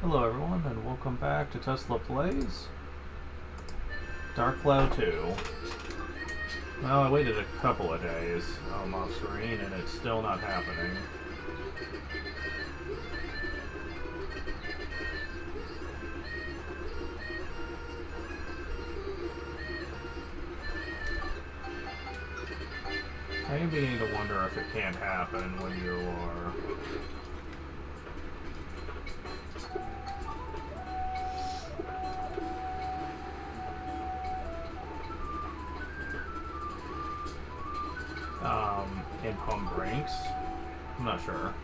Hello everyone and welcome back to Tesla Plays Dark Cloud 2. Well, I waited a couple of days off screen and it's still not happening. I am beginning to wonder if it can't happen when you are in home ranks. I'm not sure.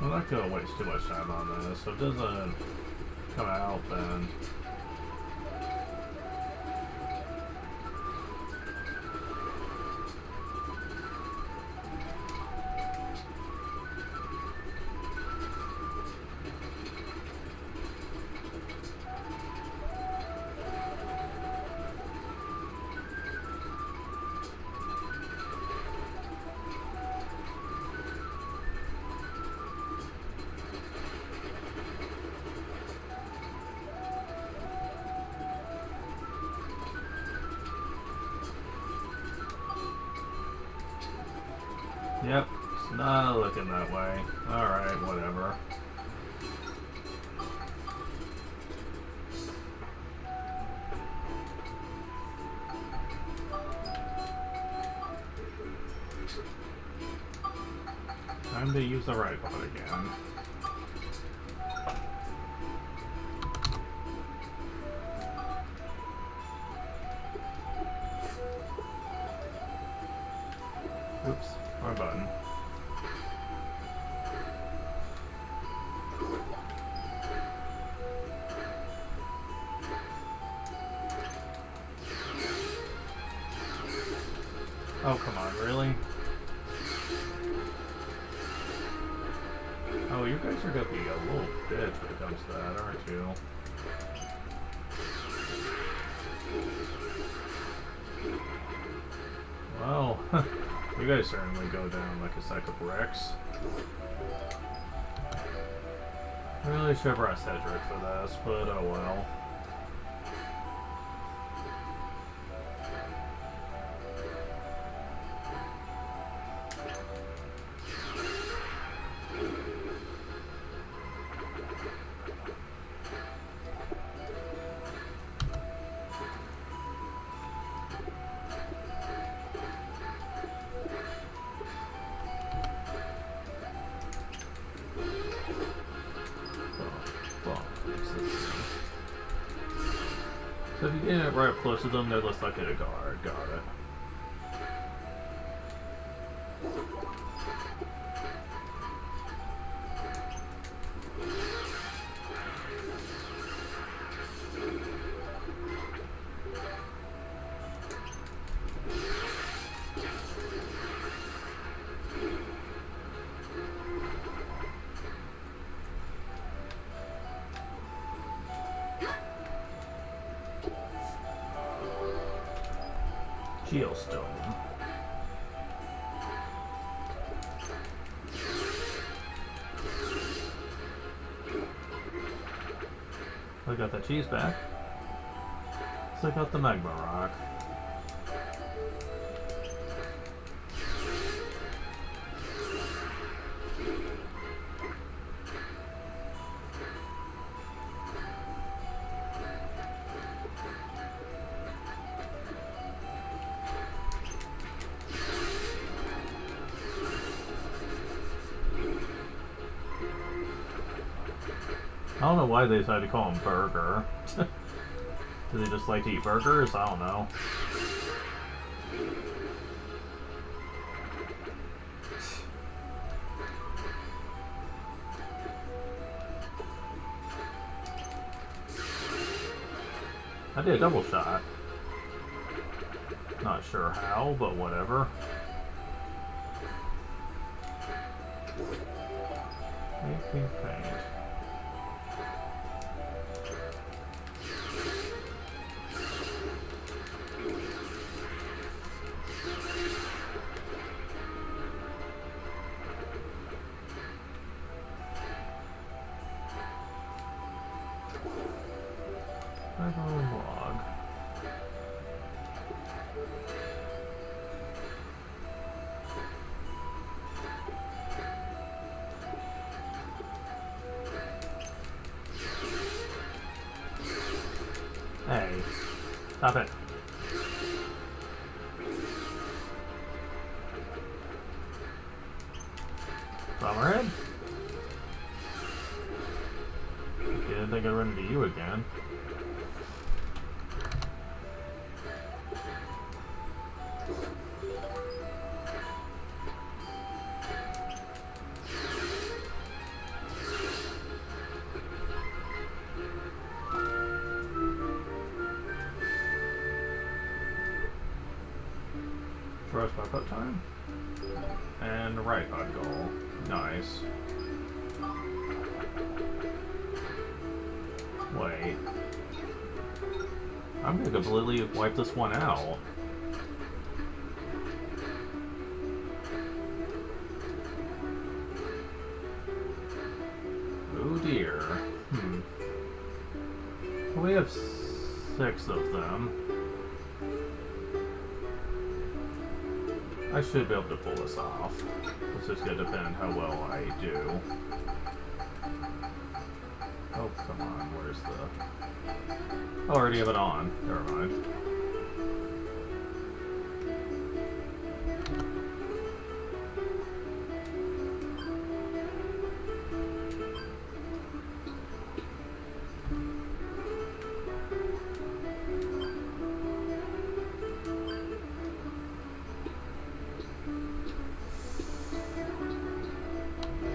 I'm not gonna waste too much time on this. If it doesn't come out, then yep, it's not looking that way. Alright, whatever. Time to use the right one again. Oops, wrong button. Oh, come on, really? Oh, you guys are gonna be a little bitch when it comes to that, aren't you? Well, you guys certainly go down like a sack of bricks. I really should have brought Cedric for this, but oh well. So if you get it right up close to them, they're less likely to guard. Got it. Geostone. I got that cheese back. So I got the magma rock. I don't know why they decided to call him Burger. Do they just like to eat burgers? I don't know. I did a double shot. Not sure how, but whatever. Making paint. Log. Hey, stop it. Bomberhead? Didn't think I'd run into you again. Roast by put time. And right on goal. Nice. Wait. I'm gonna completely wipe this one out. Oh dear. We have 6 of them. I should be able to pull this off. It's just gonna depend on how well I do. Oh, come on, where's the... Oh, I already have it on. Never mind.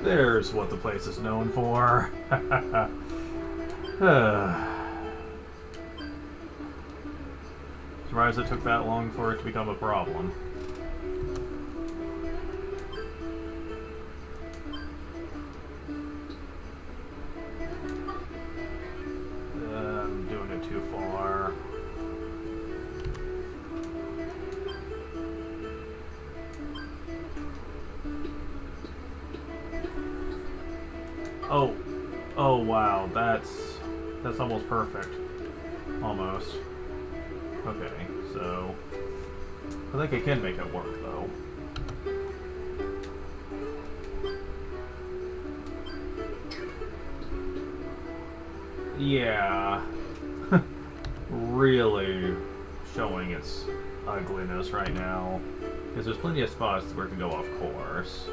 There's what the place is known for. Surprised it took that long for it to become a problem. I'm doing it too far. Oh wow, that's almost perfect. Almost. Okay, so I think I can make it work though. Yeah. Really showing its ugliness right now. Because there's plenty of spots where it can go off course.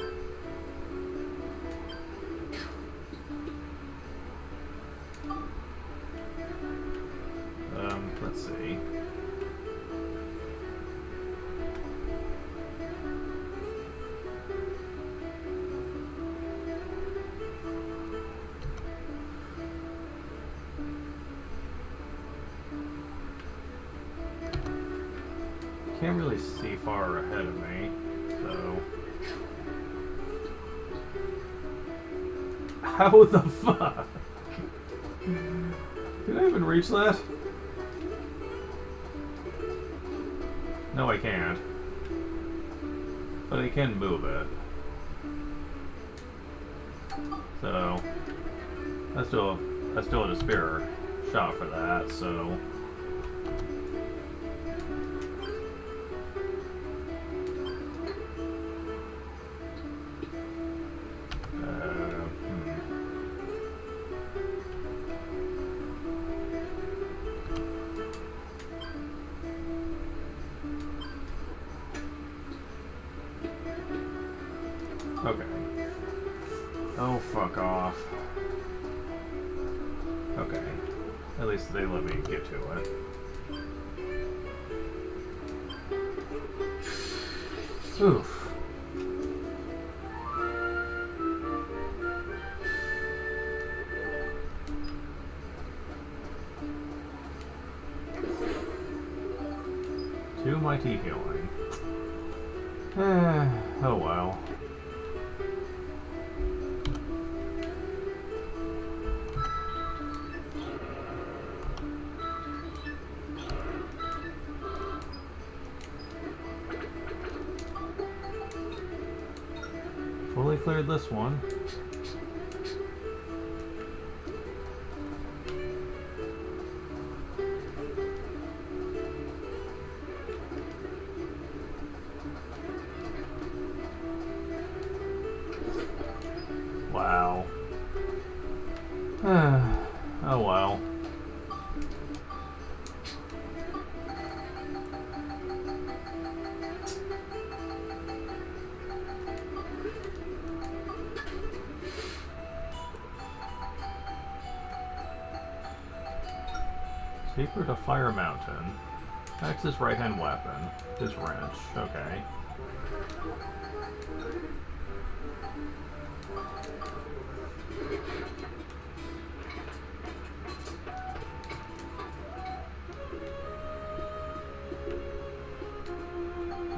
Let's see. Can't really see far ahead of me, so... How the fuck? Did I even reach that? No, I can't. But I can move it. So I still had a spare shot for that, so okay. Oh, fuck off. Okay. At least they let me get to it. Oof. Two mighty healing. Oh well. Fully cleared this one. Wow. Oh well. Secret of Fire Mountain. That's his right-hand weapon. His wrench. Okay.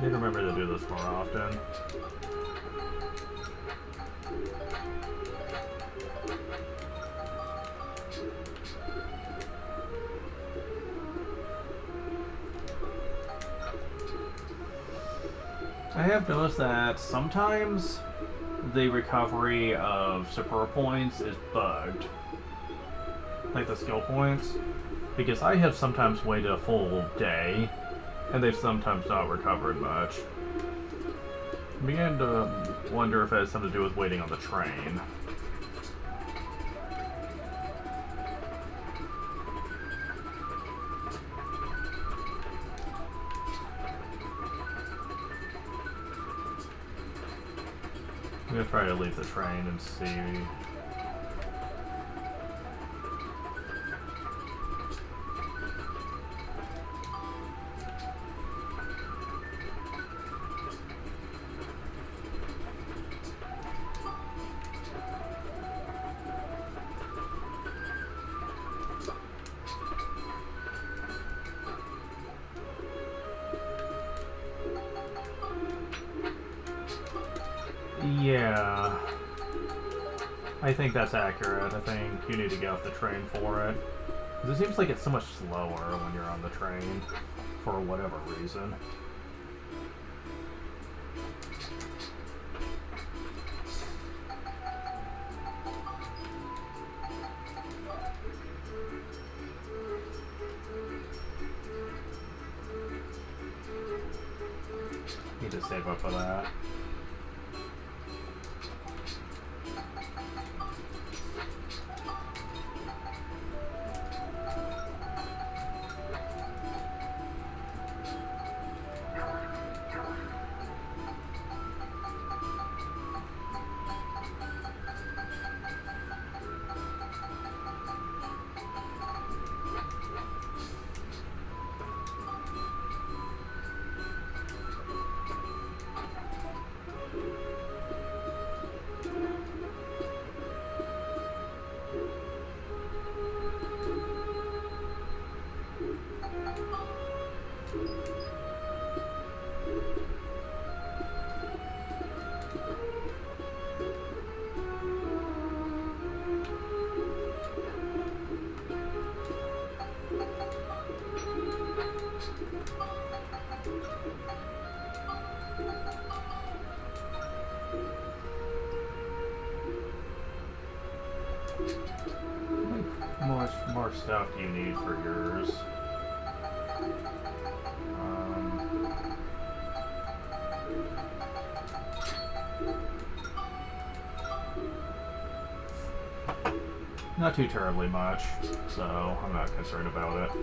Need to remember to do this more often. I have noticed that sometimes the recovery of super points is bugged. Like the skill points. Because I have sometimes waited a full day, and they've sometimes not recovered much. I began to wonder if it has something to do with waiting on the train. I'm gonna try to leave the train and see. Yeah, I think that's accurate. I think you need to get off the train for it. Because it seems like it's so much slower when you're on the train, for whatever reason. Need to save up for that. How much more stuff do you need for yours? Not too terribly much, so I'm not concerned about it.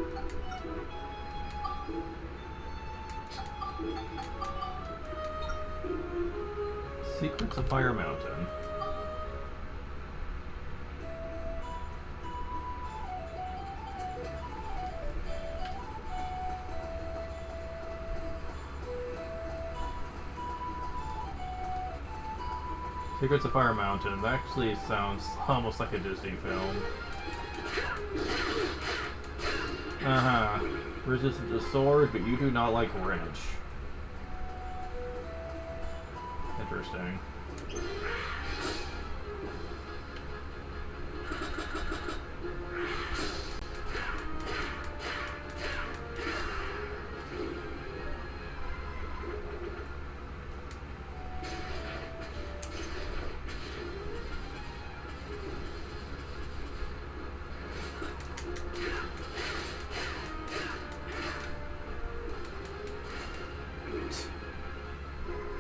Secrets of Fire Mountain. Secrets of Fire Mountain. That actually sounds almost like a Disney film. Uh-huh. Resistant to sword, but you do not like wrench. Interesting.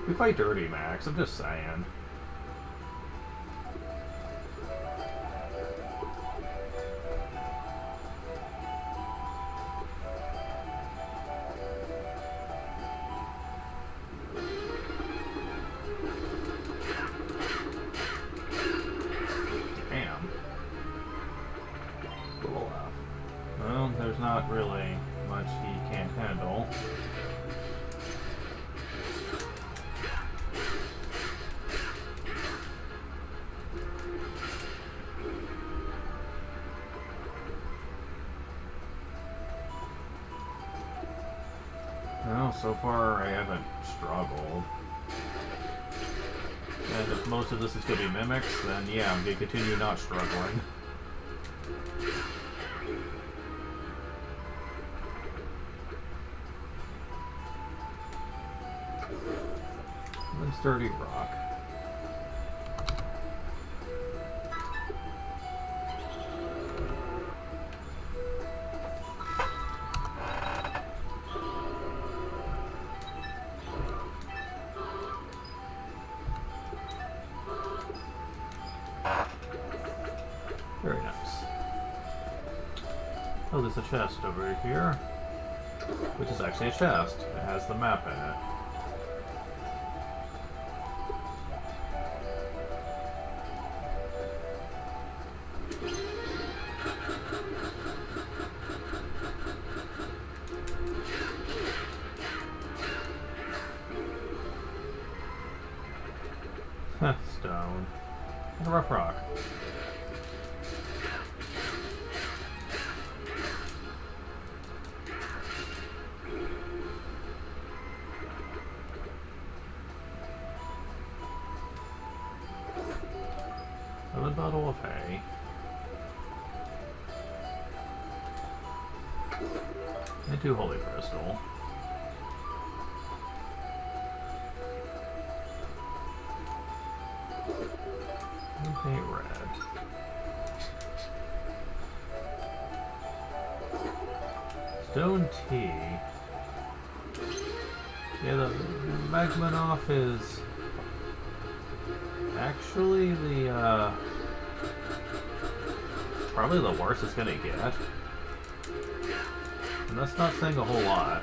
We fight Dirty Max, I'm just saying. Damn. Well, there's not really much he can't handle. Well, so far I haven't struggled. And if most of this is going to be mimics, then yeah, I'm going to continue not struggling. And Sturdy Rock. Very nice. Oh, there's a chest over here, which is actually a chest. It has the map in it. Stone. And a rough rock. A bottle of hay. And 2 holy crystal. And paint red. Stone tea. Yeah, the Magmanoff is actually the probably the worst it's gonna get. And that's not saying a whole lot.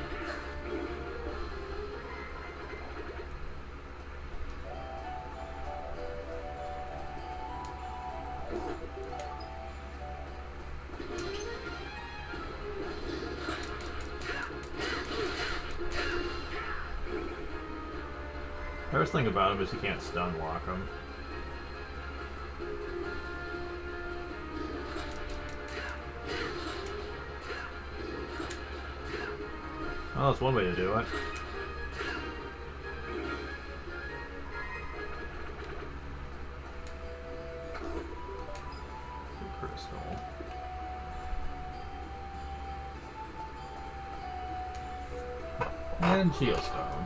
The first thing about him is you can't stun lock him. Well, that's one way to do it. Crystal. And Geostone.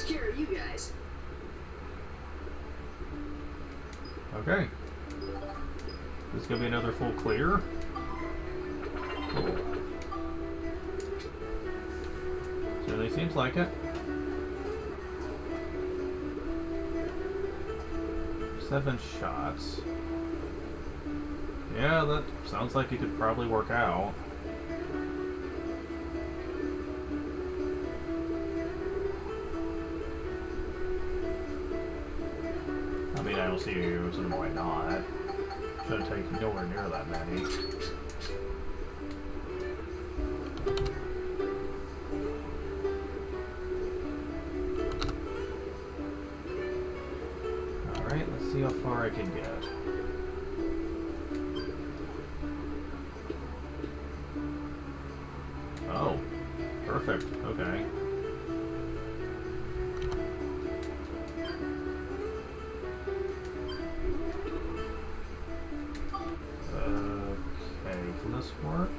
takes care of you guys. Okay. This is gonna be another full clear. Cool. Certainly seems like it. 7 shots. Yeah, that sounds like it could probably work out. I mean, I don't see any reason why not. Shouldn't take nowhere near that many. Alright, let's see how far I can get. Oh, perfect. Okay. Okay, can this work?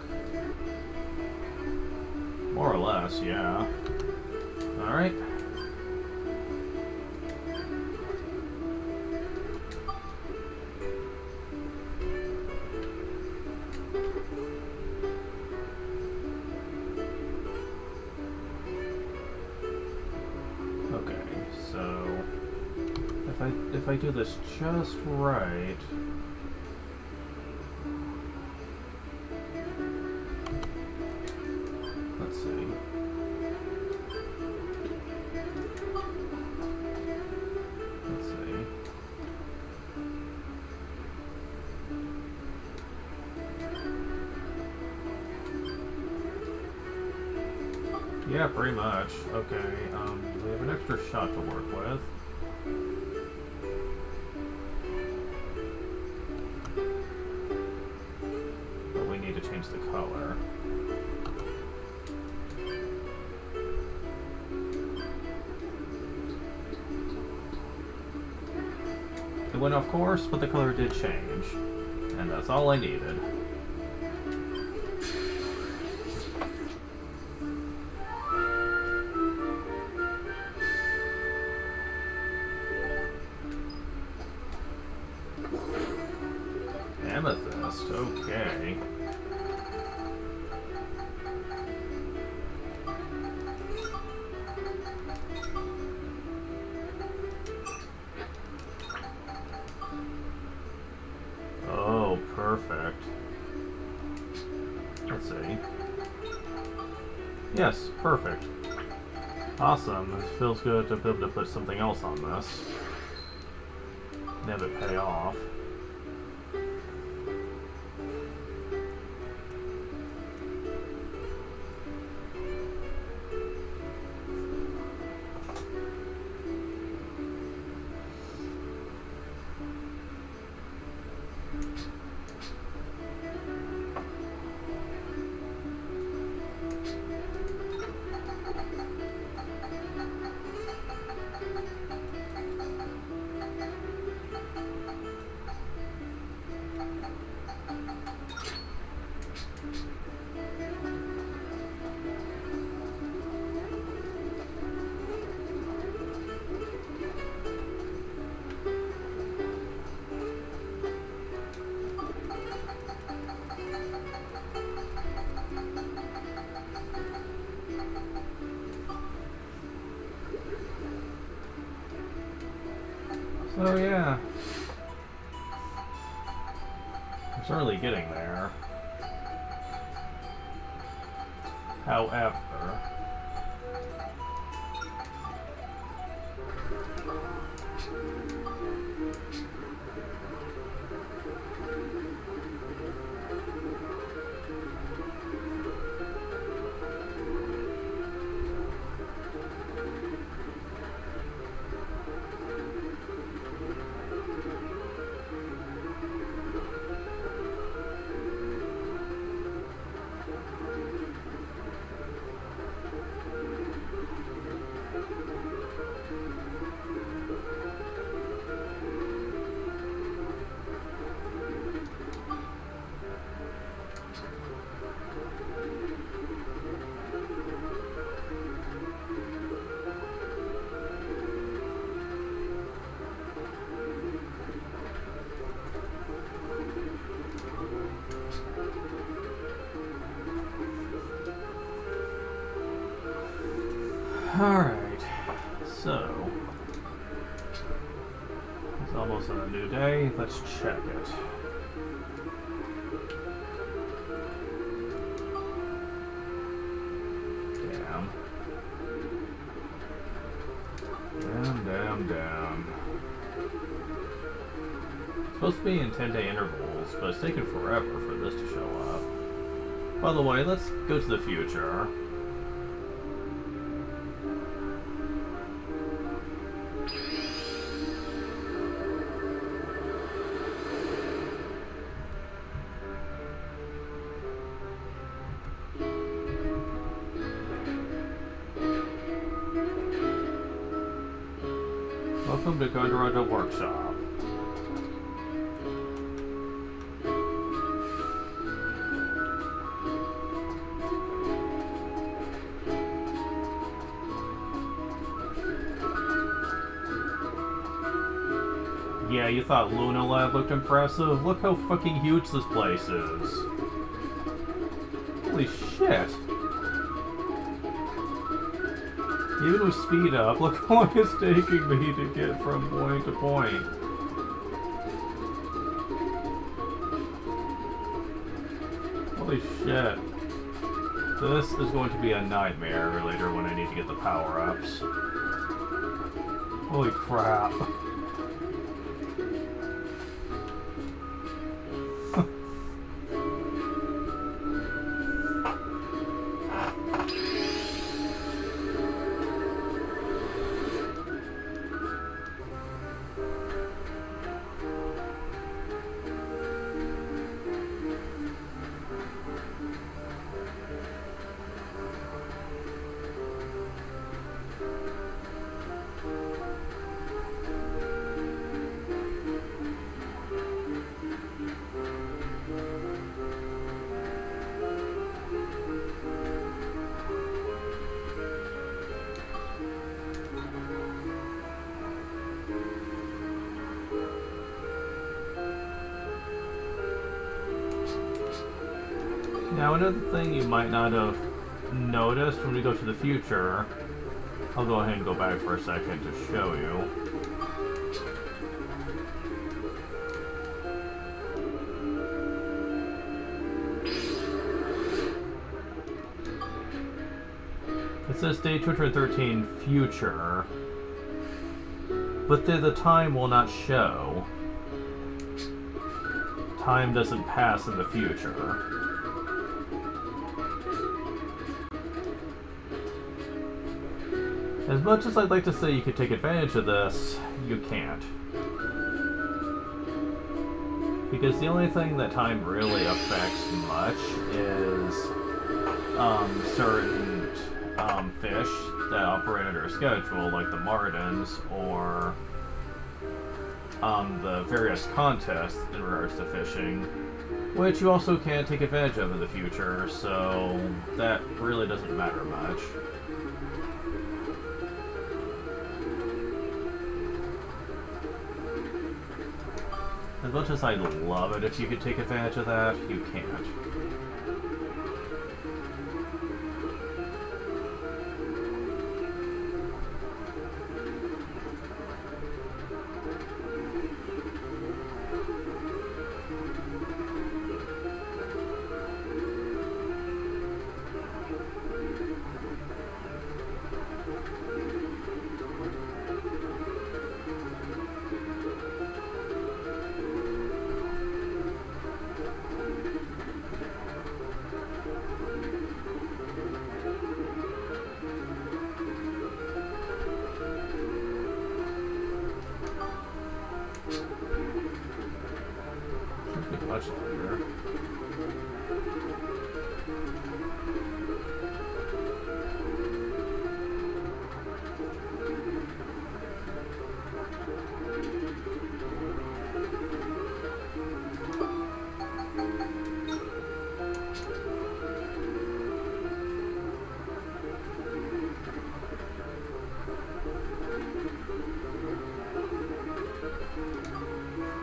More or less, yeah. Alright. Okay, so if I do this just right. Let's see. Let's see. Yeah, pretty much. Okay, we have an extra shot to work with. But we need to change the color. It went off course, but the color did change. And that's all I needed. Amethyst, okay. Oh, perfect. Let's see. Yes, perfect. Awesome. It feels good to be able to put something else on this. And have it pay off. So yeah, I'm certainly getting there. However, So, it's almost a new day. Let's check it. Damn. Damn. It's supposed to be in 10-day intervals, but it's taken forever for this to show up. By the way, let's go to the future. Welcome to Gondorada Workshop. Yeah, you thought Luna Lab looked impressive? Look how fucking huge this place is. Holy shit. Even with speed up, look how long it's taking me to get from point to point. Holy shit. This is going to be a nightmare later when I need to get the power-ups. Holy crap. Now, another thing you might not have noticed when we go to the future, I'll go ahead and go back for a second to show you. It says day 213 future, but the time will not show. Time doesn't pass in the future. As much as I'd like to say you could take advantage of this, you can't. Because the only thing that time really affects much is certain fish that operate under a schedule, like the Mardens, or the various contests in regards to fishing, which you also can't take advantage of in the future, so that really doesn't matter much. As much as I'd love it if you could take advantage of that, you can't. Much longer.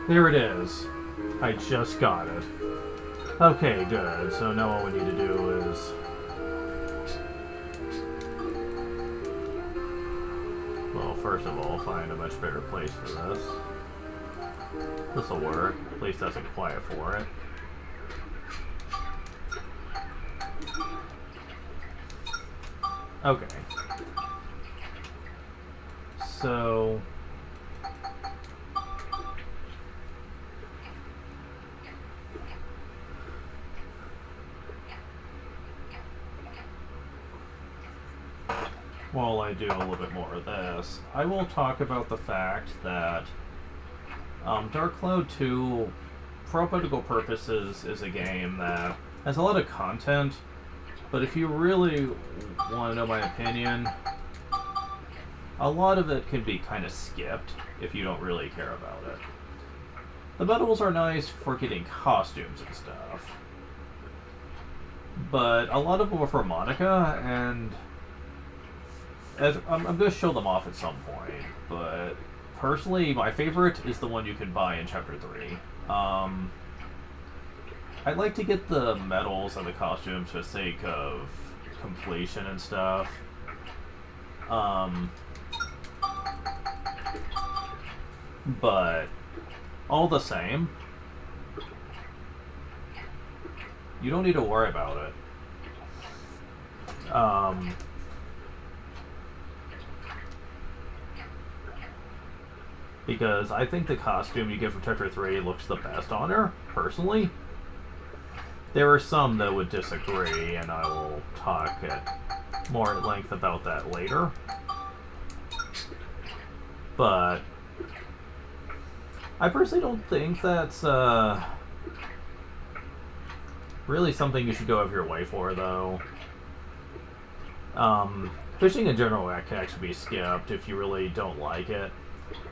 There it is. I just got it. Okay, good. So now all we need to do is Well, first of all, find a much better place for this. This'll work. At least that's quiet for it. Okay. So... while I do a little bit more of this, I will talk about the fact that Dark Cloud 2, for all practical purposes, is a game that has a lot of content, but if you really want to know my opinion, a lot of it can be kind of skipped if you don't really care about it. The medals are nice for getting costumes and stuff, but a lot of them are for Monica, and I'm going to show them off at some point, but personally, my favorite is the one you can buy in Chapter 3. I'd like to get the medals and the costumes for the sake of completion and stuff. But all the same, you don't need to worry about it. Because I think the costume you get from Chapter 3 looks the best on her, personally. There are some that would disagree, and I will talk more at length about that later. But I personally don't think that's really something you should go out of your way for, though. Fishing in general can actually be skipped if you really don't like it.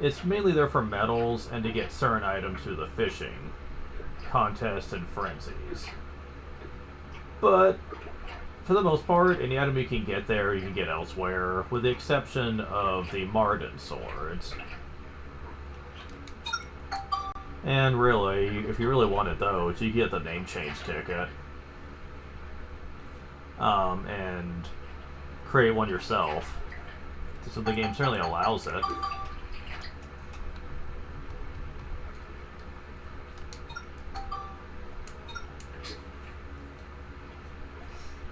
It's mainly there for medals and to get certain items through the fishing contests and frenzies. But for the most part, any item you can get there, you can get elsewhere, with the exception of the Marden swords. And really, if you really wanted those, you get the name change ticket. And create one yourself. So the game certainly allows it.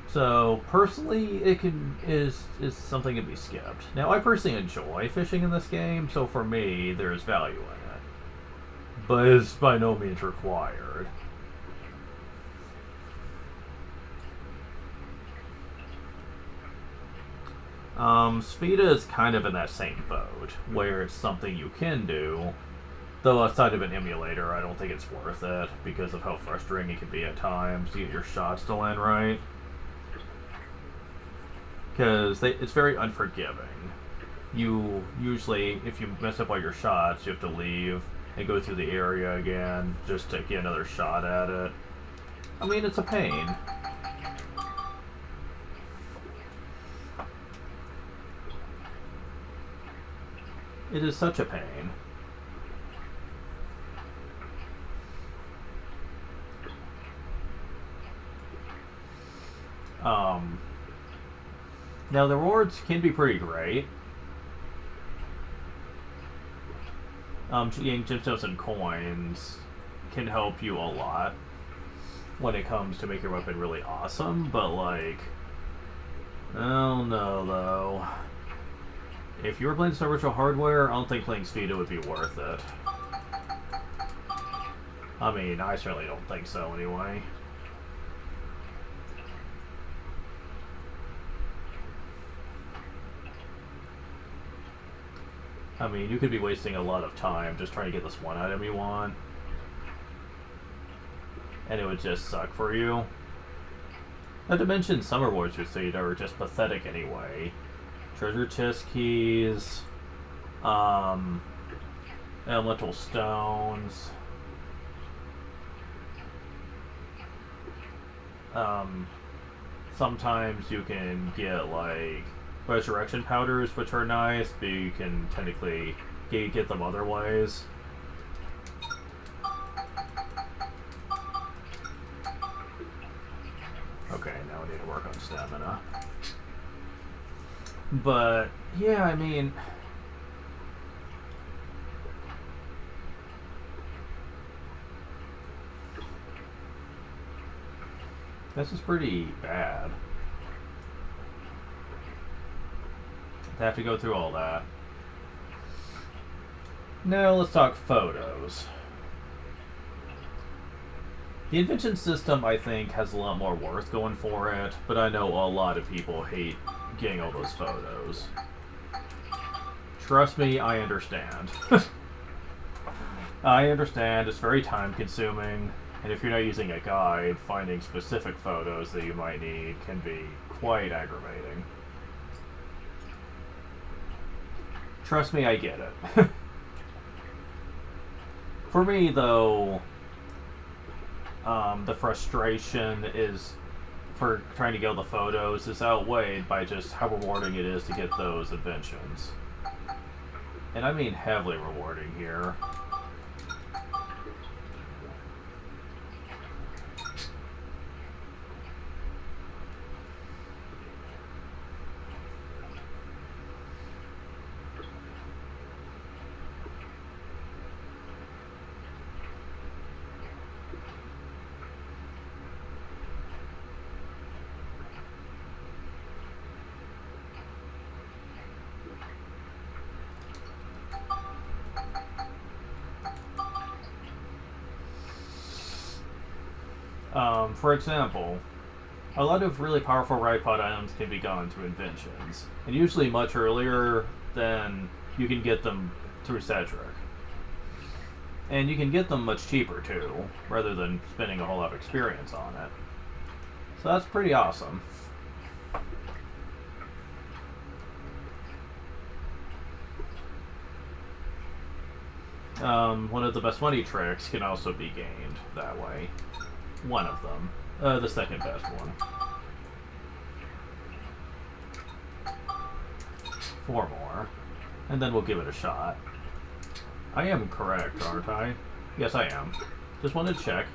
So personally, it is something to be skipped. Now, I personally enjoy fishing in this game, so for me, there's value in it, but it's by no means required. Sphida is kind of in that same boat, where it's something you can do, though outside of an emulator, I don't think it's worth it because of how frustrating it can be at times to get your shots to land right. Because it's very unforgiving. You usually, if you mess up all your shots, you have to leave and go through the area again just to get another shot at it. I mean, it's a pain. It is such a pain. Now, the rewards can be pretty great. Getting gemstones and coins can help you a lot when it comes to make your weapon really awesome, but like, oh no, though. If you were playing some virtual hardware, I don't think playing Sphida would be worth it. I mean, I certainly don't think so anyway. I mean, you could be wasting a lot of time just trying to get this one item you want, and it would just suck for you. Not to mention, some rewards you see are just pathetic anyway. Treasure chest keys, elemental stones, sometimes you can get like resurrection powders, which are nice, but you can technically get them other ways. Okay, now we need to work on stamina. But yeah, I mean, This is pretty bad. To have to go through all that. Now let's talk photos. The invention system, I think, has a lot more worth going for it, but I know a lot of people hate getting all those photos. Trust me, I understand. I understand, it's very time consuming, and if you're not using a guide, finding specific photos that you might need can be quite aggravating. Trust me, I get it. For me, though, the frustration is for trying to get all the photos is outweighed by just how rewarding it is to get those inventions. And I mean heavily rewarding here. For example, a lot of really powerful Ripod items can be gotten through inventions, and usually much earlier than you can get them through Cedric. And you can get them much cheaper too, rather than spending a whole lot of experience on it. So that's pretty awesome. One of the best money tricks can also be gained that way. One of them. The second best one. 4 more. And then we'll give it a shot. I am correct, aren't I? Yes, I am. Just wanted to check.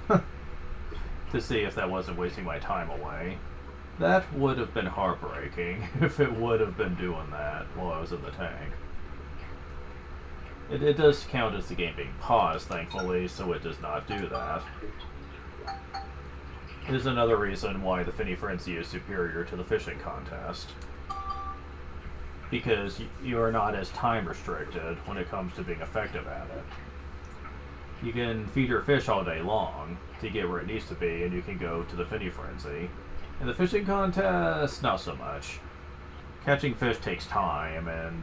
To see if that wasn't wasting my time away. That would have been heartbreaking if it would have been doing that while I was in the tank. It does count as the game being paused, thankfully, so it does not do that. It is another reason why the Finny Frenzy is superior to the fishing contest. Because you are not as time restricted when it comes to being effective at it. You can feed your fish all day long to get where it needs to be, and you can go to the Finny Frenzy. In the fishing contest, not so much. Catching fish takes time, and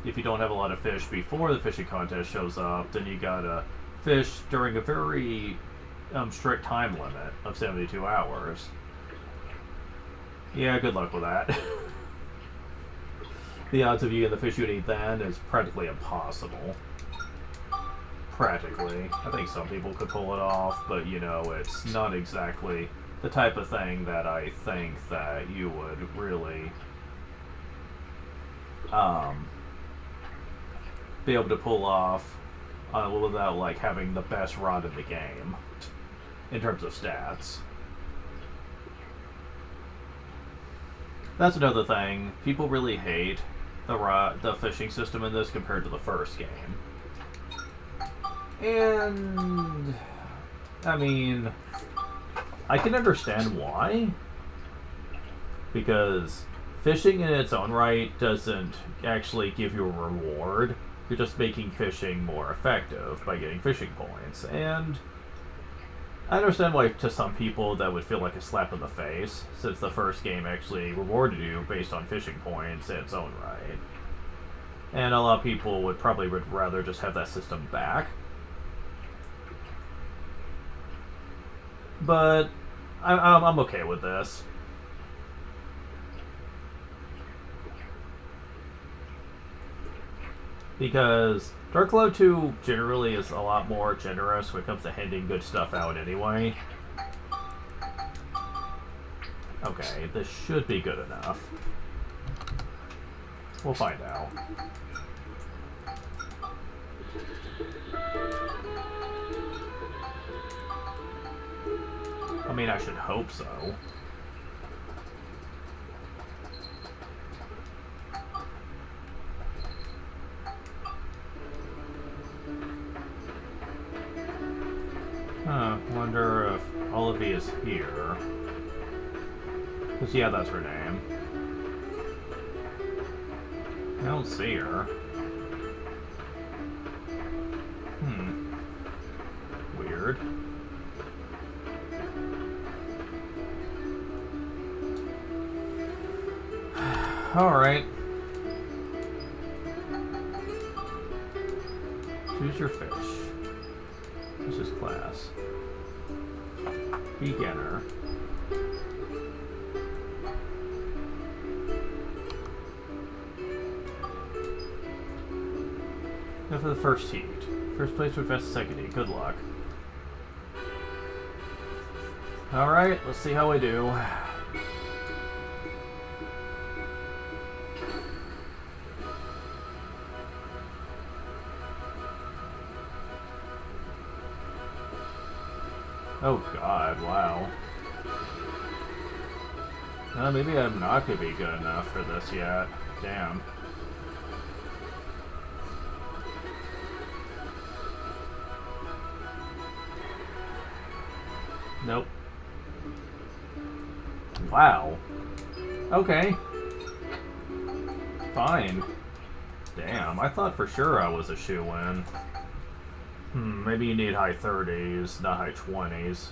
if you don't have a lot of fish before the fishing contest shows up, then you gotta fish during a very strict time limit of 72 hours. Yeah, good luck with that. The odds of you getting the fish you need then is practically impossible. Practically. I think some people could pull it off, but you know, it's not exactly the type of thing that I think that you would really be able to pull off without like having the best rod in the game in terms of stats. That's another thing. People really hate the fishing system in this compared to the first game. And I mean, I can understand why. Because fishing in its own right doesn't actually give you a reward. You're just making fishing more effective by getting fishing points. And I understand why to some people that would feel like a slap in the face, since the first game actually rewarded you based on fishing points in its own right. And a lot of people would probably rather just have that system back. But I'm okay with this. Because Darkcloud 2 generally is a lot more generous when it comes to handing good stuff out anyway. Okay, this should be good enough. We'll find out. I mean, I should hope so. is here. Because, yeah, that's her name. I don't see her. Weird. Alright. Choose your fish. This is class. Beginner. Go for the first heat. First place would best second heat. Good luck. Alright, let's see how we do. Oh god, wow. Maybe I'm not gonna be good enough for this yet. Damn. Nope. Wow. Okay. Fine. Damn, I thought for sure I was a shoo-in. Maybe you need high 30s, not high 20s.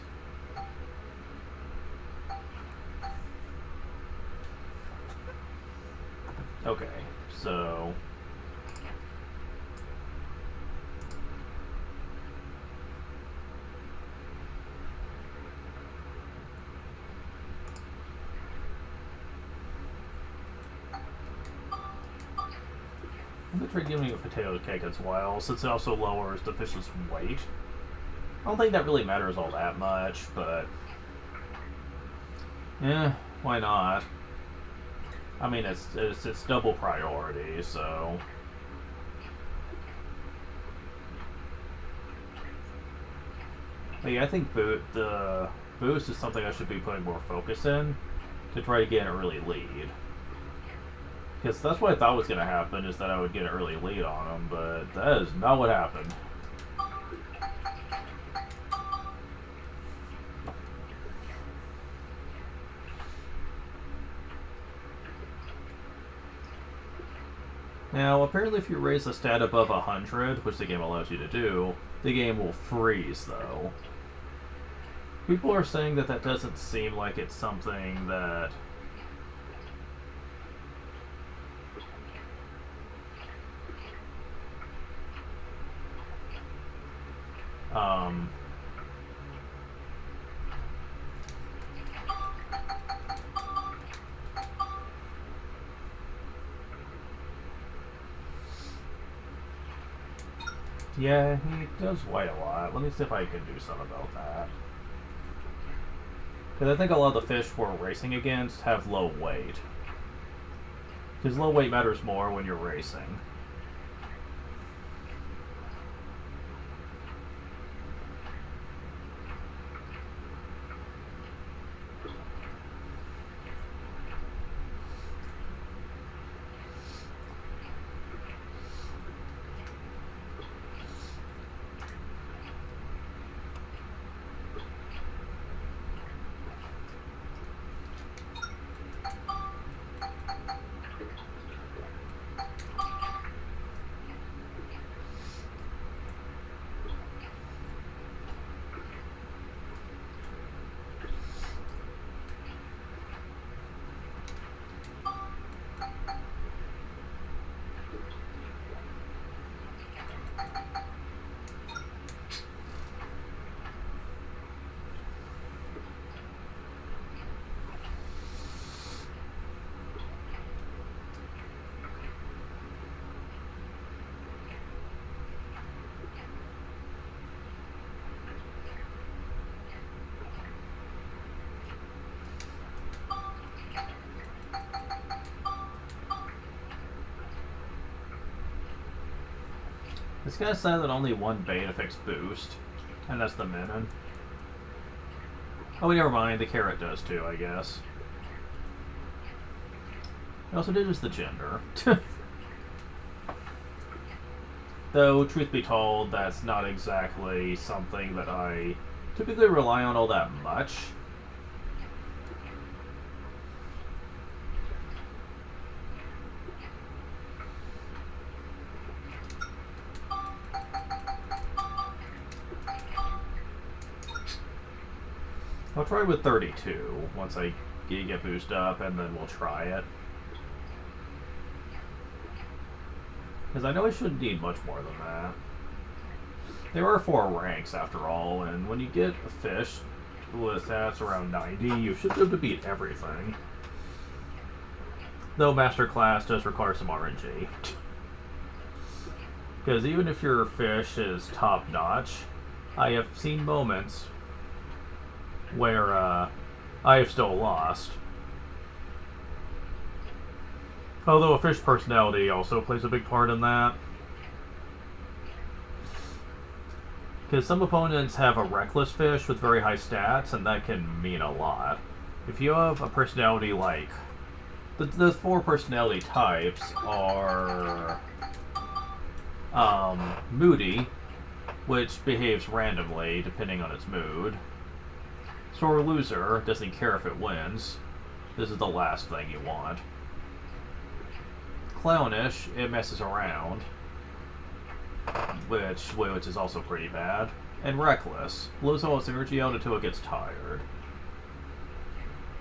Okay, so... I'm gonna try giving a potato cake as well, since it also lowers the fish's weight. I don't think that really matters all that much, but... why not? I mean, it's double priority, so... But yeah, I think the boost is something I should be putting more focus in to try to get an early lead. Because that's what I thought was going to happen, is that I would get an early lead on him, but that is not what happened. Now, apparently if you raise the stat above 100, which the game allows you to do, the game will freeze, though. People are saying that that doesn't seem like it's something that... Yeah, he does weigh a lot. Let me see if I can do something about that. Because I think a lot of the fish we're racing against have low weight. Because low weight matters more when you're racing. It's kind of sad that only one bait affects boost, and that's the minnow. Oh, never mind, the carrot does too, I guess. It also did the gender. Though, truth be told, that's not exactly something that I typically rely on all that much. I'll try with 32 once I get boosted up, and then we'll try it. Because I know I shouldn't need much more than that. There are 4 ranks after all, and when you get a fish with stats around 90, you should be able to beat everything. Though Master Class does require some RNG. Because even if your fish is top notch, I have seen moments where I have still lost. Although a fish personality also plays a big part in that. Because some opponents have a reckless fish with very high stats, and that can mean a lot. If you have a personality like... The 4 personality types are... Moody, which behaves randomly depending on its mood. Sore Loser doesn't care if it wins. This is the last thing you want. Clownish, it messes around, which is also pretty bad. And Reckless, blows all its energy out until it gets tired.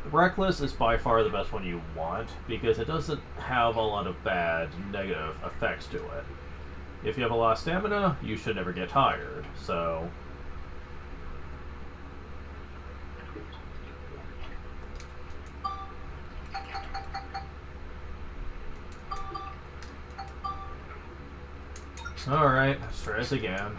Reckless is by far the best one you want, because it doesn't have a lot of bad negative effects to it. If you have a lot of stamina, you should never get tired, so... Alright, let's try this again.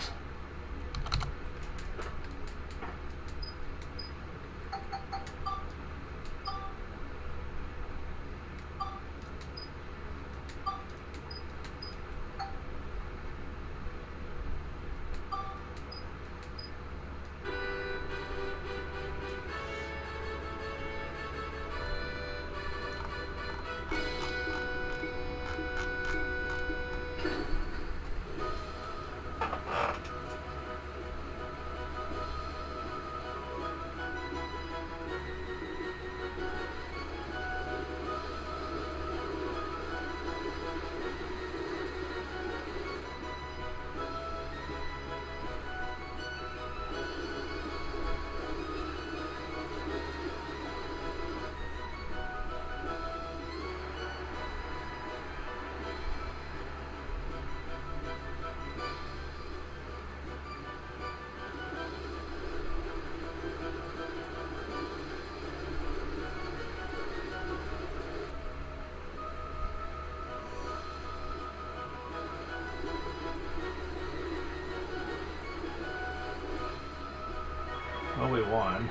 Well, we won.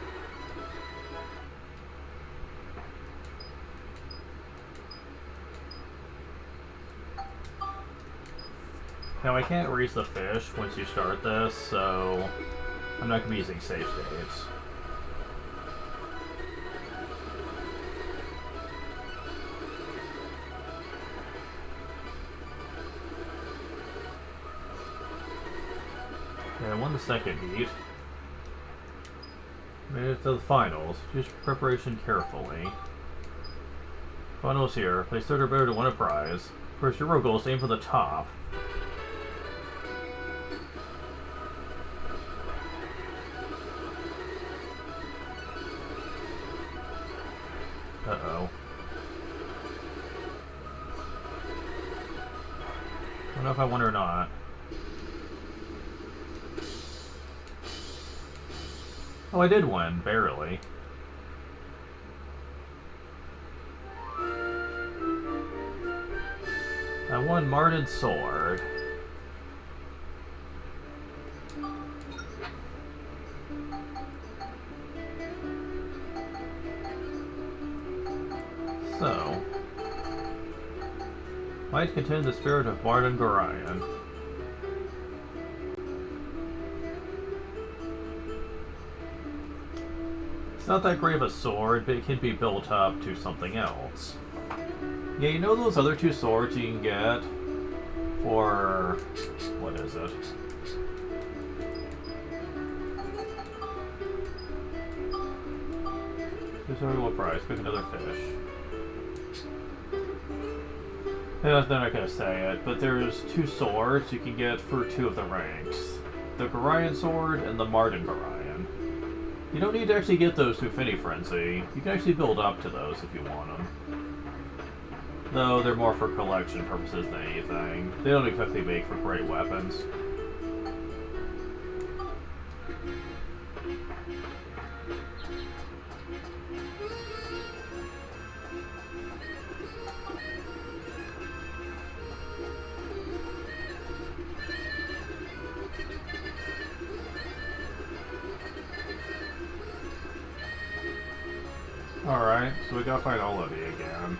Now, I can't raise the fish once you start this, so I'm not going to be using save states. Yeah, I won the second heat. Made it to the finals. Choose preparation carefully. Finals here. Place third or better to win a prize. First, your row goals, aim for the top. Uh-oh. I don't know if I won or not. Oh, I did win, barely. I won Marden's sword. So, might contain the spirit of Marden Gorion. It's not that great of a sword, but it can be built up to something else. Yeah, you know those other 2 swords you can get for... what is it? There's a little prize. Pick another fish. Yeah, they're not gonna say it, but there's 2 swords you can get for 2 of the ranks. The Gorion sword and the Marden Gorion. You don't need to actually get those through Finny Frenzy. You can actually build up to those if you want them. Though they're more for collection purposes than anything. They don't exactly make for great weapons. Alright, so we gotta find Olivia again.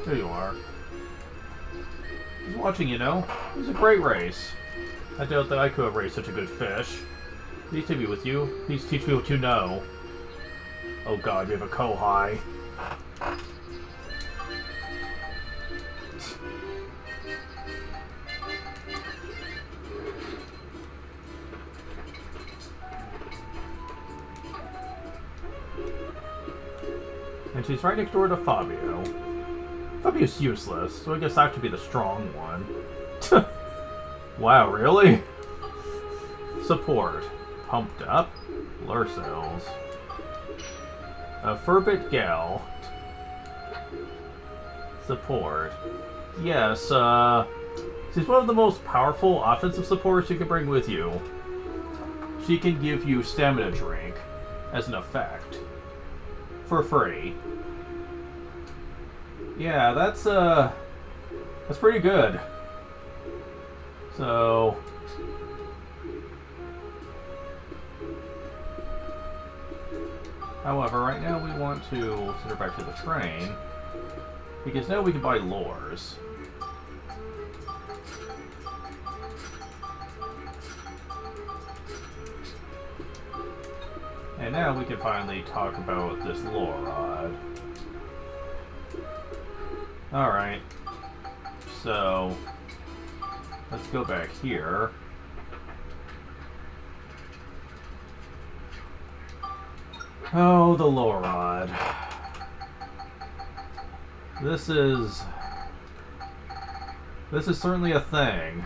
There you are. He's watching, you know. It was a great race. I doubt that I could have raced such a good fish. Please take me with you. Please teach me what you know. Oh god, you have a Kohai. And she's right next door to Fabio. Fabio's useless, so I guess I should be the strong one. Wow, really? Support. Pumped up. Lure cells. A Furbit Gal. Support. Yes, she's one of the most powerful offensive supports you can bring with you. She can give you stamina drink as an effect. For free. Yeah, that's pretty good. So however, right now we want to send her back to the train because now we can buy lures. And now we can finally talk about this lure rod. Alright. So let's go back here. Oh, the lure rod. This is certainly a thing.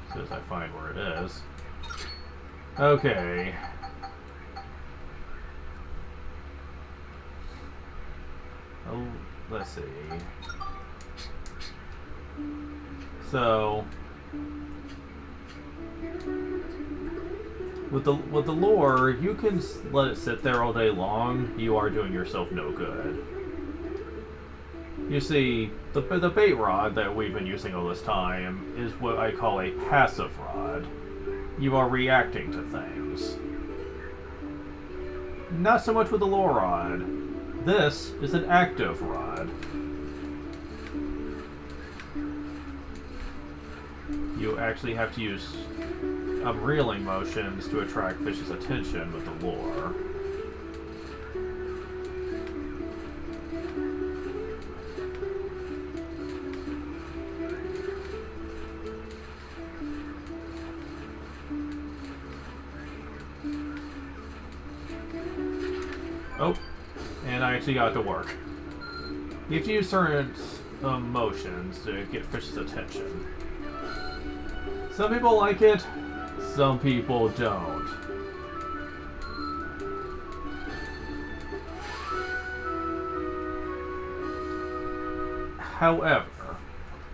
As soon as I find where it is. Okay. Oh, let's see. So with the lure, you can let it sit there all day long. You are doing yourself no good. You see, the bait rod that we've been using all this time is what I call a passive rod. You are reacting to things. Not so much with the lure rod. This is an active rod. You actually have to use reeling motions to attract fish's attention with the lure. Oh, and I actually got it to work. You have to use certain motions to get fish's attention. Some people like it, some people don't. However,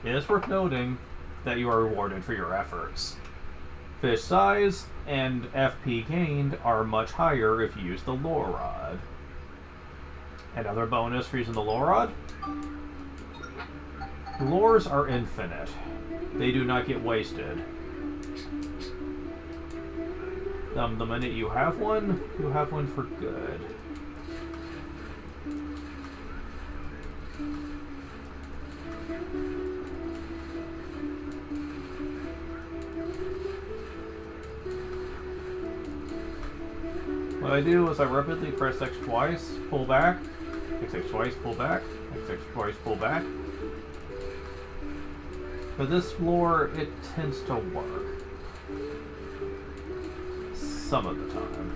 it is worth noting that you are rewarded for your efforts. Fish size and FP gained are much higher if you use the lure rod. Another bonus for using the lure rod? Lures are infinite. They do not get wasted. The minute you have one for good. What I do is I rapidly press X twice, pull back, X twice, pull back, X twice, pull back. For this lure, it tends to work. Some of the time.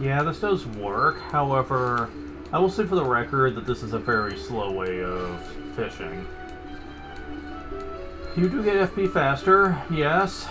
Yeah, this does work. However, I will say for the record that this is a very slow way of fishing. You do get FP faster, yes.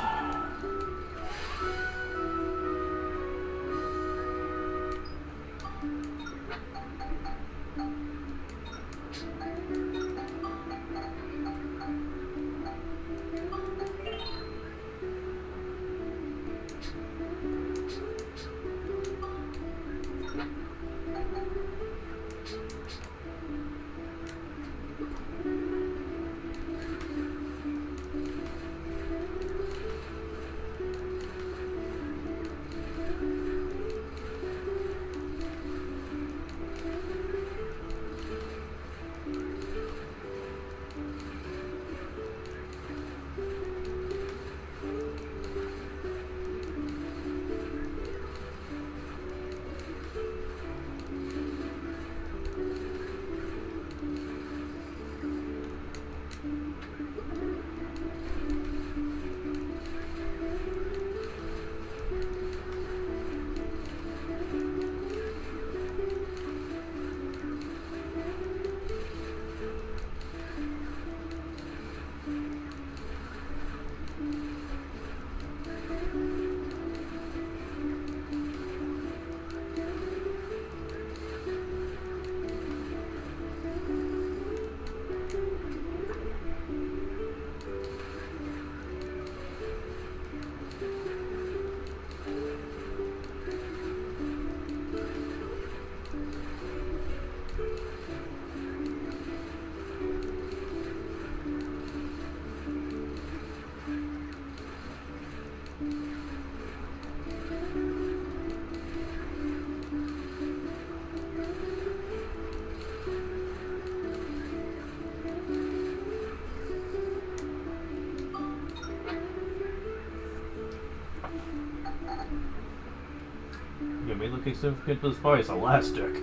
You may looking significant to this boy is elastic.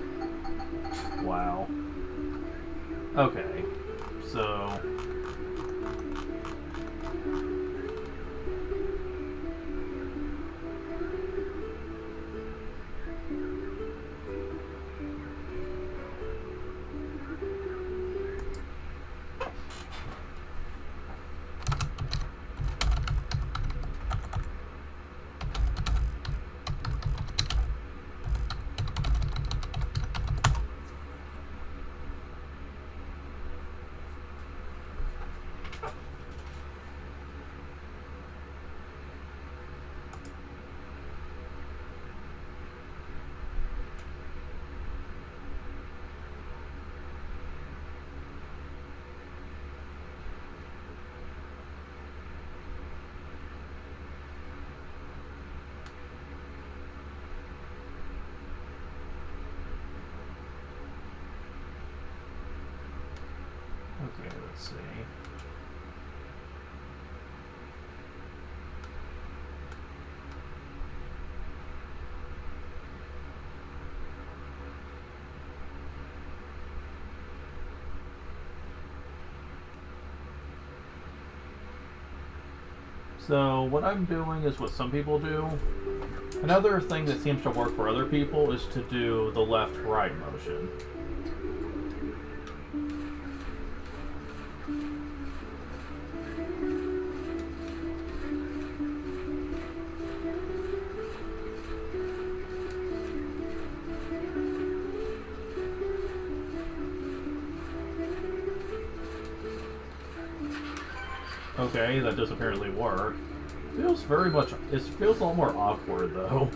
Wow. Okay, so okay, let's see. So what I'm doing is what some people do. Another thing that seems to work for other people is to do the left-right motion. Okay, that does apparently work. Feels very much. It feels a lot more awkward though.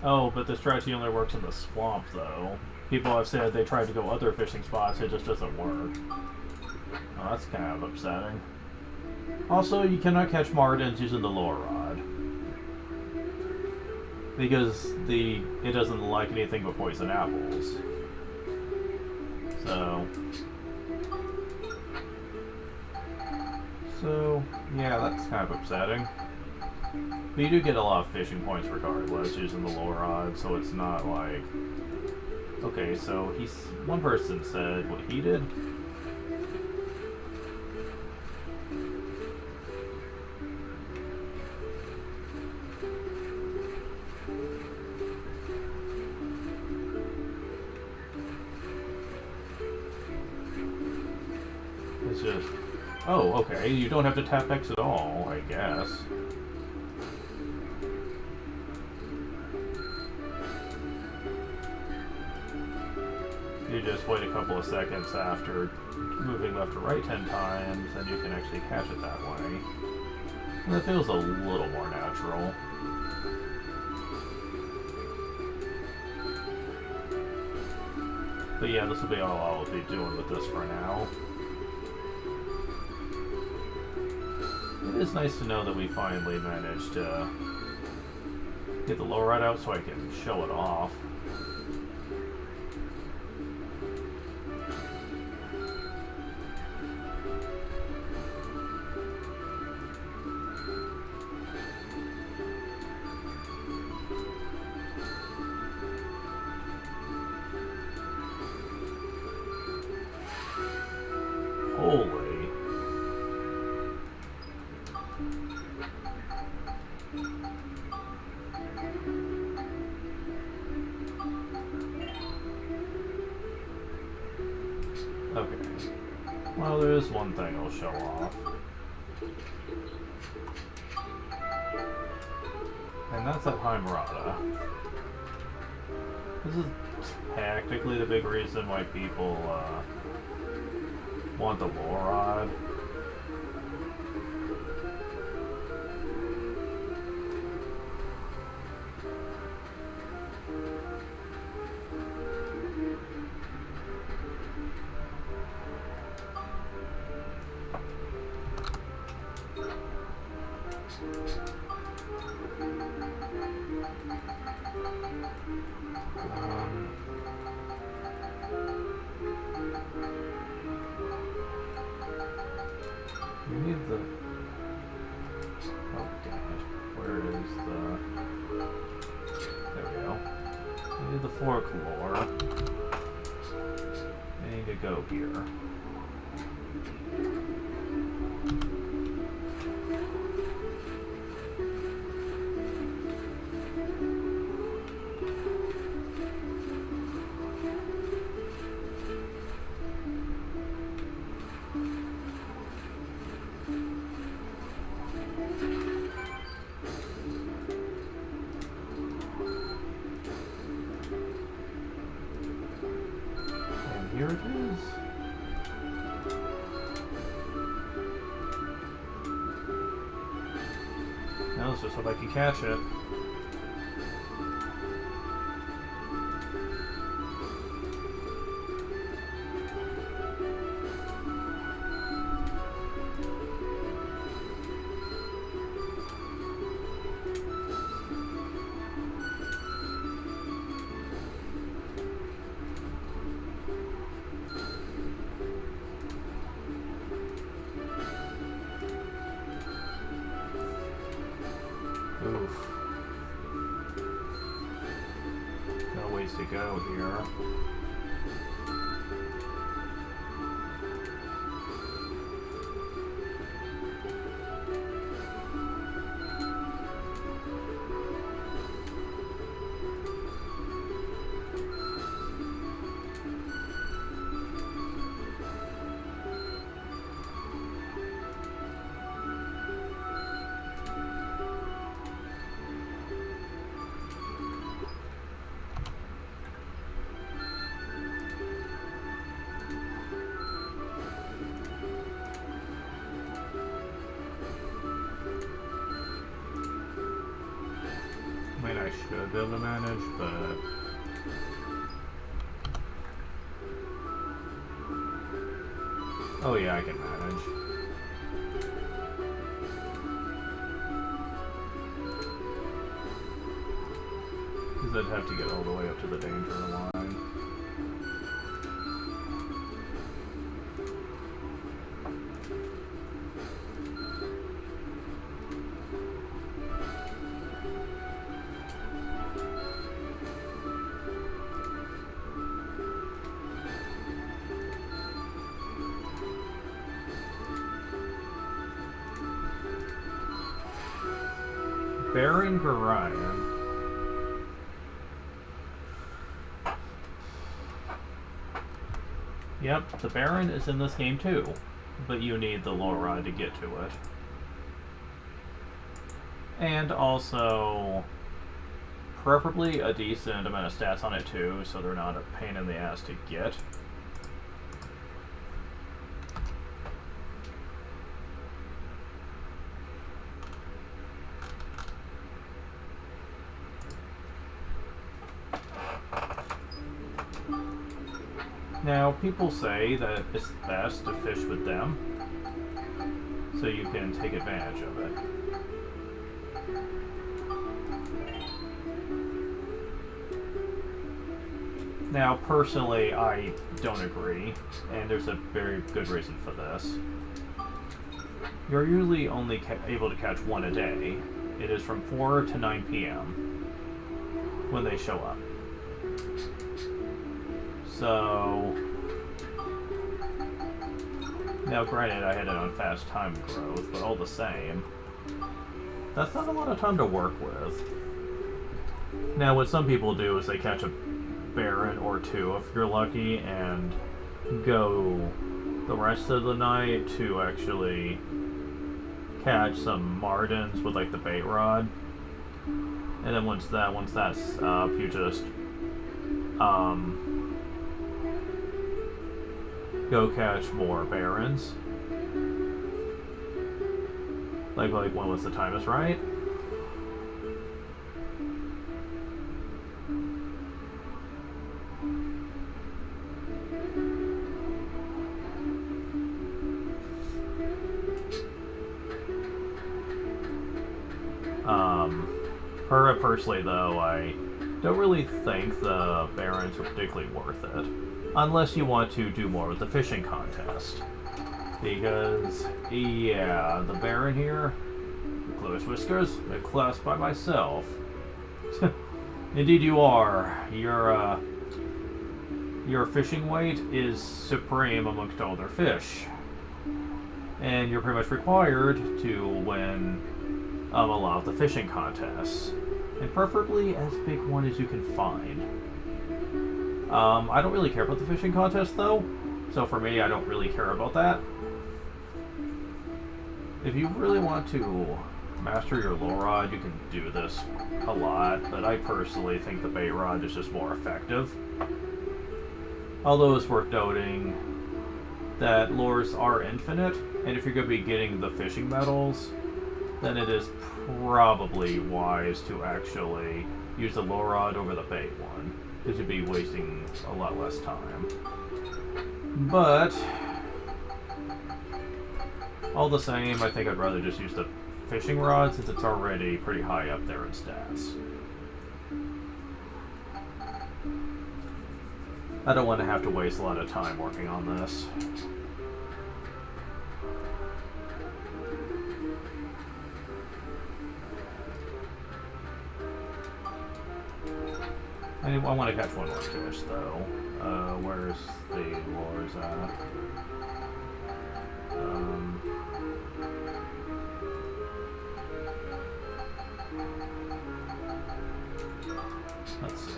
Oh, but the strategy only works in the swamp, though. People have said they tried to go other fishing spots, it just doesn't work. Oh, that's kind of upsetting. Also, you cannot catch Martins using the lure rod. Because it doesn't like anything but poison apples. So, yeah, that's kind of upsetting. But you do get a lot of fishing points regardless using the lure rod, so it's not like... Okay, so one person said what he did. It's just... Oh, okay, you don't have to tap X at all, I guess. You just wait a couple of seconds after moving left to right 10 times, and you can actually catch it that way. And it feels a little more natural. But yeah, this will be all I'll be doing with this for now. It is nice to know that we finally managed to get the lure rod out so I can show it off. Holy. Okay. Well, there is one thing I'll show off. And that's at Heimerata. This is technically the big reason why people want the lure rod. We need the... Oh, damn it. Where is the... There we go. We need the fork lure. I need to go here. Here it is. Now let's just hope I can catch it. Oof. Got a ways to go here. I should be able to manage, but... Oh yeah, I can manage. Because I'd have to get all the way up to the danger line. Baron Gorion. Yep, the Baron is in this game too, but you need the Lore Rod to get to it. And also, preferably a decent amount of stats on it too, so they're not a pain in the ass to get. Now, people say that it's best to fish with them, so you can take advantage of it. Now, personally, I don't agree, and there's a very good reason for this. You're usually only able to catch one a day. It is from 4 to 9 p.m. when they show up. So, now granted I had it on fast time growth, but all the same, that's not a lot of time to work with. Now what some people do is they catch a Baron or two if you're lucky and go the rest of the night to actually catch some Mardens with like the bait rod. And then once that's up, you just go catch more Barons. Like once the time is right. Personally though, I don't really think the Barons are particularly worth it. Unless you want to do more with the fishing contest. Because, yeah, the Baron here, Clueless Whiskers, a class by myself. Indeed you are. Your fishing weight is supreme amongst all their fish. And you're pretty much required to win a lot of the fishing contests. And preferably as big one as you can find. I don't really care about the fishing contest though, so for me I don't really care about that. If you really want to master your Lore Rod, you can do this a lot, but I personally think the bait rod is just more effective. Although it's worth noting that lures are infinite, and if you're going to be getting the fishing medals, then it is probably wise to actually use the Lore Rod over the bait one, because you'd be wasting a lot less time. But all the same, I think I'd rather just use the fishing rod since it's already pretty high up there in stats. I don't want to have to waste a lot of time working on this. I want to catch one more fish, though. Where's the lures at? Let's see.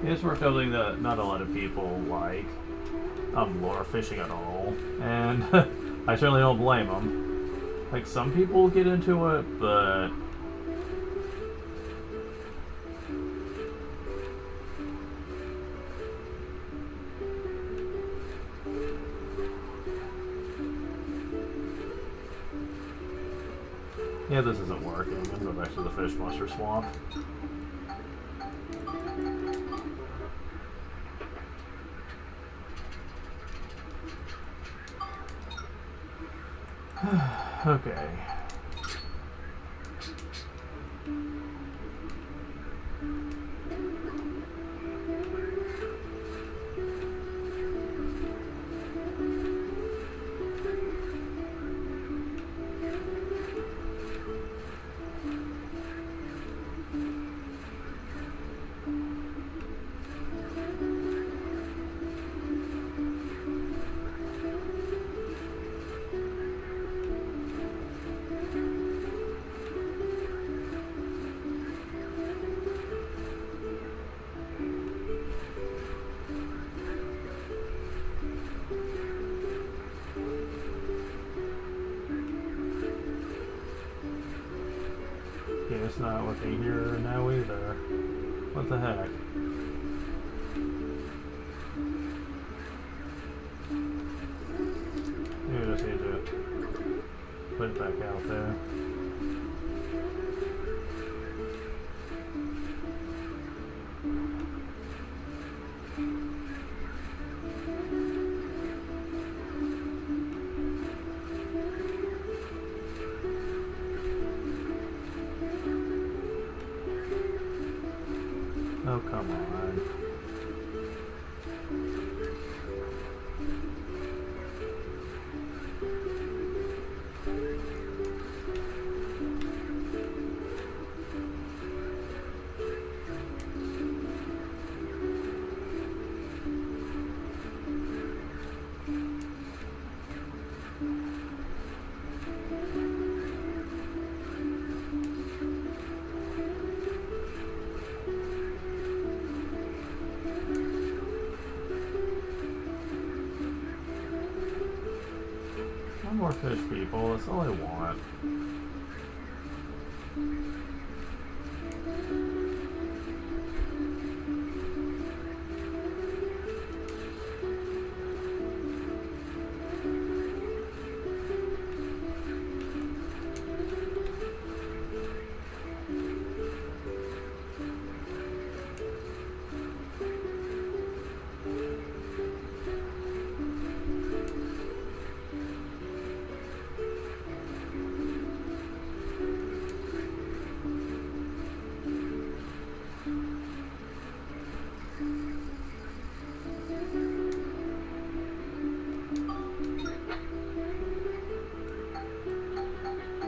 It's worth noting that not a lot of people like lure fishing at all, and I certainly don't blame them. Like, some people get into it, but yeah, this isn't working. I'm gonna go back to the fish monster swamp. Okay. Yeah, it's not working here now either. What the heck? Maybe I just need to put it back out there. Oh, come on. One more fish, people. That's all I want.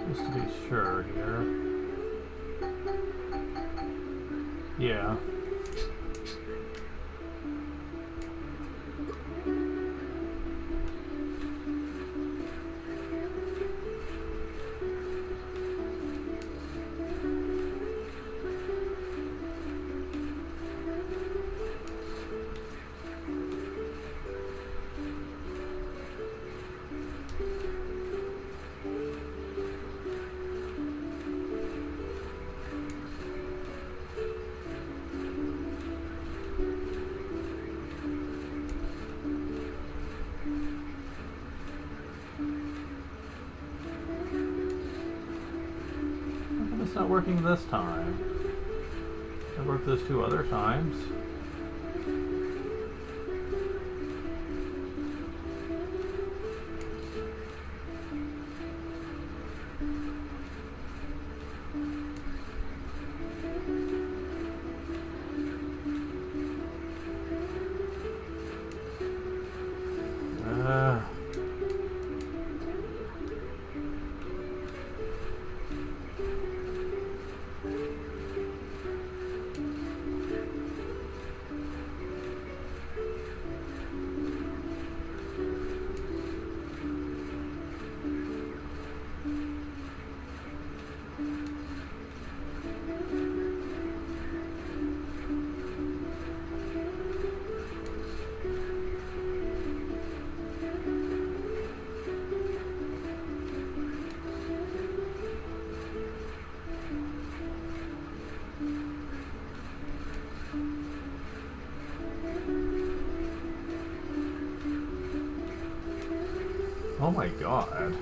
Just to be sure here. Yeah. It's not working this time. It worked those 2 other times. Oh my god.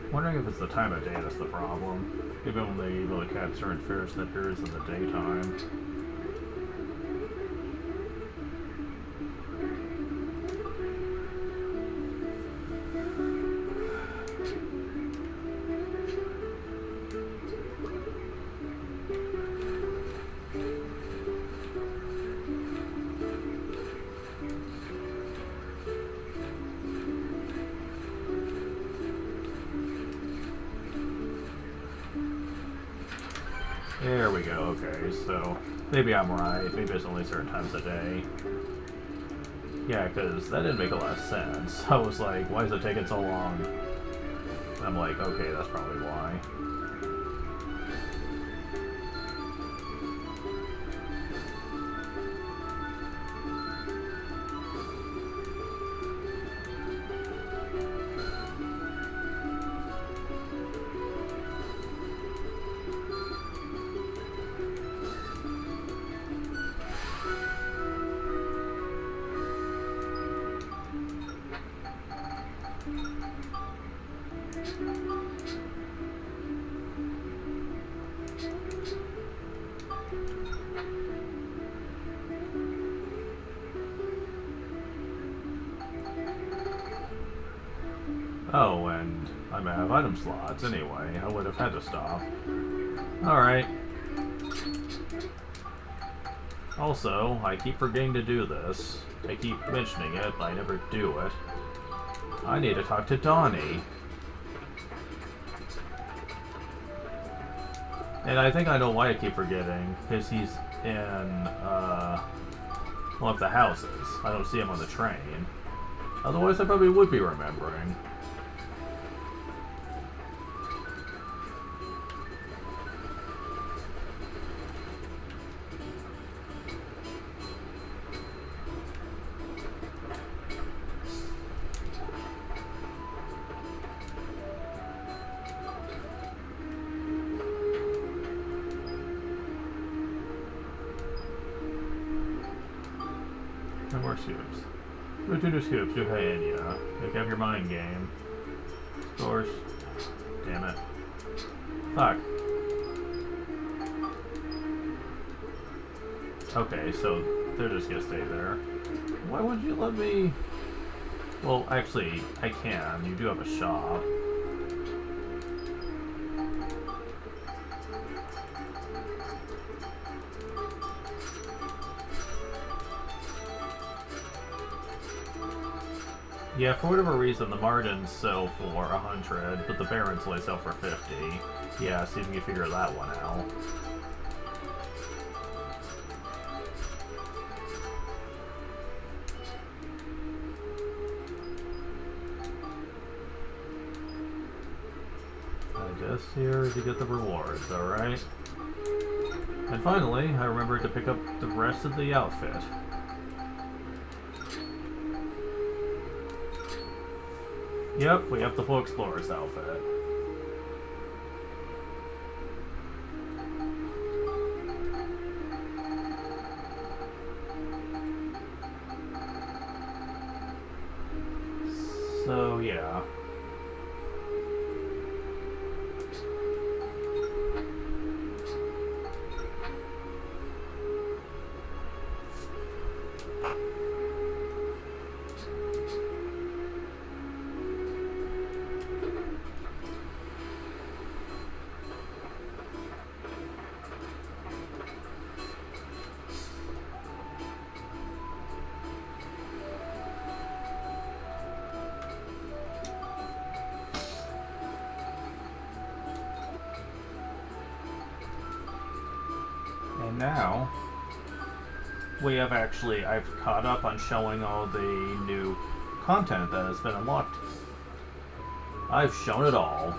Wondering if it's the time of day that's the problem. Maybe only able to catch certain fish that appears in the daytime. There we go, okay, so maybe I'm right. Maybe it's only certain times a day. Yeah, because that didn't make a lot of sense. I was like, why is it taking so long? And I'm like, okay, that's probably why. Oh, and I'm out of item slots anyway. I would have had to stop. Alright. Also, I keep forgetting to do this. I keep mentioning it, but I never do it. I need to talk to Donnie. And I think I know why I keep forgetting, because he's in, one of the houses. I don't see him on the train. Otherwise, I probably would be remembering. No more scoops. Go to the scoops, you Enya. Pick up your mind game. Scores. Damn it. Fuck. Okay, so they're just gonna stay there. Why would you let me... Well, actually, I can. You do have a shop. Yeah, for whatever reason, the Martins sell for 100, but the Barons only sell for 50. Yeah, see if you can figure that one out. I just here to get the rewards, alright? And finally, I remembered to pick up the rest of the outfit. Yep, we have the full explorer's outfit. So, yeah. And now, we have I've caught up on showing all the new content that has been unlocked. I've shown it all.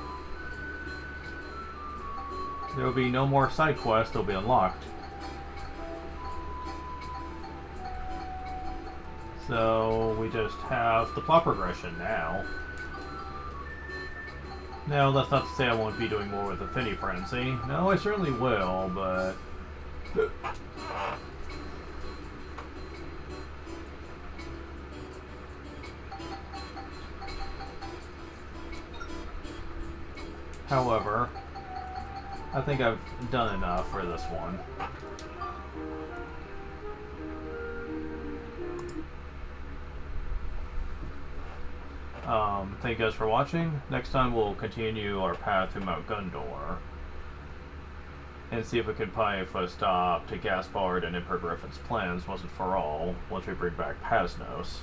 There will be no more side quests that will be unlocked. So, we just have the plot progression now. Now, that's not to say I won't be doing more with Affinity Frenzy. No, I certainly will, but... However, I think I've done enough for this one. Thank you guys for watching. Next time we'll continue our path to Mount Gundor and see if we can probably put a stop to Gaspard and Emperor Griffin's plans once and for all once we bring back Pasnos.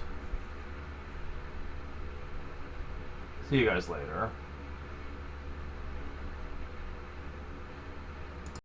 See you guys later.